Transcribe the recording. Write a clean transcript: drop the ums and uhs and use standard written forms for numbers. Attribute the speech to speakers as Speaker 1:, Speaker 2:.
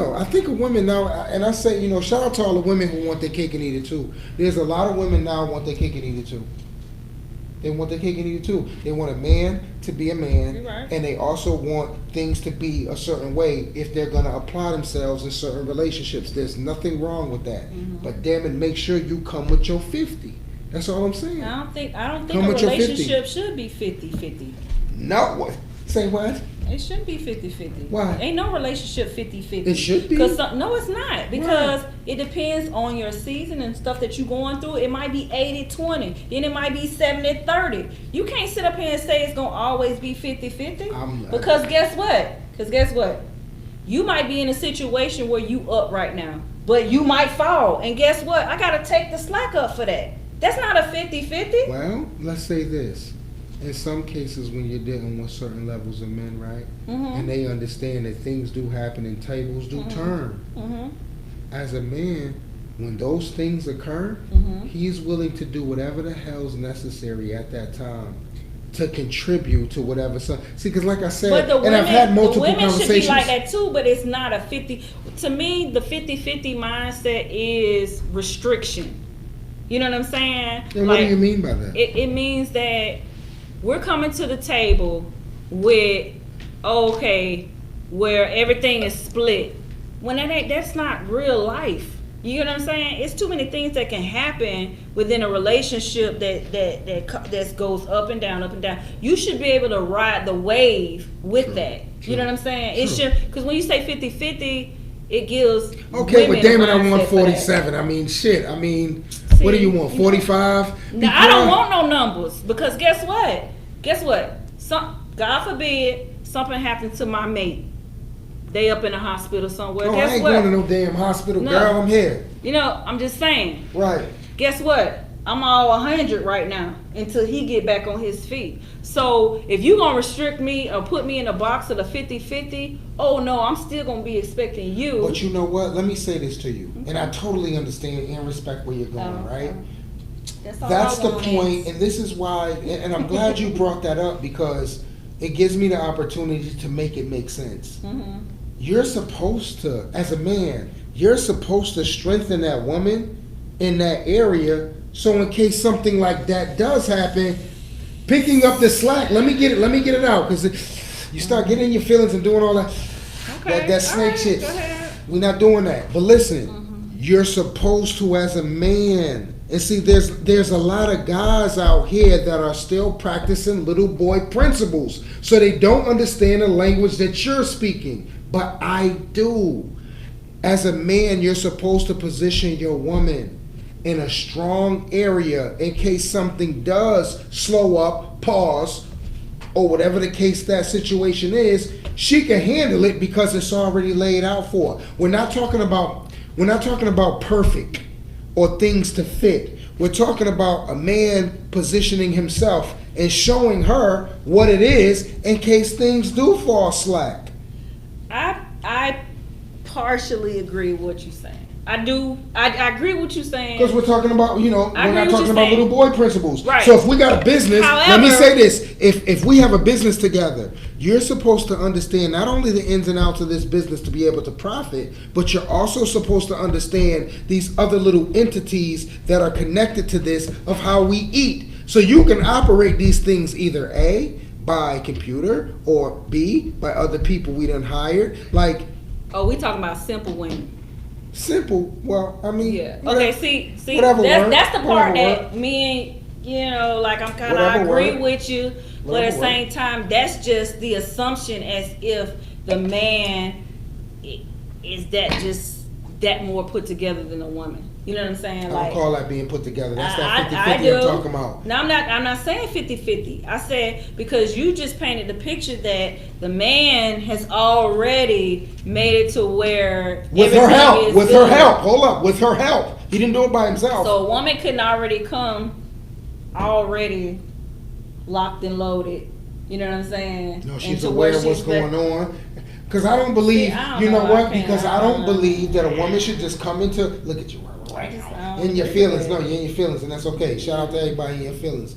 Speaker 1: though. I think of women now, and I say, shout out to all the women who want their cake and eat it too. There's a lot of women now who want their cake and eat it too. They want their cake and eat it too. They want a man to be a man,
Speaker 2: right.
Speaker 1: And they also want things to be a certain way if they're going to apply themselves in certain relationships. There's nothing wrong with that.
Speaker 2: Mm-hmm.
Speaker 1: But damn it, make sure you come with your 50. That's all I'm saying.
Speaker 2: I don't think
Speaker 1: Come
Speaker 2: a
Speaker 1: with your 50.
Speaker 2: relationship should be 50-50.
Speaker 1: No, what? Say what?
Speaker 2: It shouldn't be 50-50.
Speaker 1: Why?
Speaker 2: Ain't no relationship 50-50.
Speaker 1: It should be.
Speaker 2: No, it's not. Because it depends on your season and stuff that you're going through. It might be 80-20. Then it might be 70-30. You can't sit up here and say it's going to always be 50-50. Because guess what? You might be in a situation where you up right now. But you might fall. And guess what? I got to take the slack up for that. That's not a 50-50.
Speaker 1: Well, let's say this. In some cases, when you're dealing with certain levels of men, right, and they understand that things do happen and tables do turn. As a man, when those things occur, he's willing to do whatever the hell's necessary at that time to contribute to whatever. See, because like I said, and I've had multiple conversations.
Speaker 2: Should be like that too, but it's not a 50. To me, the 50-50 mindset is restriction. You know what I'm saying?
Speaker 1: And what do you mean by that?
Speaker 2: It means that we're coming to the table with, where everything is split. When that's not real life. You know what I'm saying? It's too many things that can happen within a relationship that goes up and down, up and down. You should be able to ride the wave with that. You know what I'm saying? It should, because when you say 50-50, it gives.
Speaker 1: Okay, but damn it, I want 47. I mean, shit. I mean, what do you want? 45?
Speaker 2: No, I don't want no numbers, because guess what? God forbid something happened to my mate. They up in a hospital somewhere.
Speaker 1: No,
Speaker 2: Guess
Speaker 1: I ain't
Speaker 2: what?
Speaker 1: going to no damn hospital, girl. I'm here.
Speaker 2: I'm just saying.
Speaker 1: Right.
Speaker 2: Guess what? I'm all 100 right now until he get back on his feet. So if you gonna restrict me or put me in a box of the 50-50, oh no, I'm still gonna be expecting you.
Speaker 1: But you know what? Let me say this to you, and I totally understand and respect where you're going, right? That's the point, and this is why, and I'm glad you brought that up, because it gives me the opportunity to make it make sense. You're supposed to, as a man, you're supposed to strengthen that woman in that area, so in case something like that does happen, picking up the slack. Let me get it out, because you start getting in your feelings and doing all that. That snake shit. We're not doing that. But listen, you're supposed to, as a man. And see, there's a lot of guys out here that are still practicing little boy principles, so they don't understand the language that you're speaking. But I do. As a man, you're supposed to position your woman in a strong area in case something does slow up, pause, or whatever the case that situation is. She can handle it because it's already laid out for her. We're not talking about perfect or things to fit. We're talking about a man positioning himself and showing her what it is in case things do fall slack.
Speaker 2: I partially agree with what you're saying. I do. I agree with what you're saying.
Speaker 1: Because we're talking about, we're not talking about little boy principles.
Speaker 2: Right.
Speaker 1: So if we got a business,
Speaker 2: However,
Speaker 1: let me say this. If we have a business together, you're supposed to understand not only the ins and outs of this business to be able to profit, but you're also supposed to understand these other little entities that are connected to this of how we eat. So you can operate these things either A, by computer, or B, by other people we done hired. Like,
Speaker 2: we talking about simple women.
Speaker 1: Simple. Well, I mean,
Speaker 2: yeah. Okay. See. That's the part that me and I'm kind of agree with you, but at the same time, that's just the assumption, as if the man is that more put together than a woman. You know what I'm saying?
Speaker 1: I don't call that being put together. That's that 50-50 I'm talking about.
Speaker 2: No, I'm not saying 50-50. I said, because you just painted the picture that the man has already made it to where
Speaker 1: with her help. Hold up, with her help. He didn't do it by himself.
Speaker 2: So a woman couldn't already come already locked and loaded. You know what I'm saying?
Speaker 1: No, she's aware of what's going on. Because I don't believe, Because I don't believe that a woman should just come into, look at you, right in your feelings. No, you're in your feelings, and that's okay. Shout out to everybody in your feelings.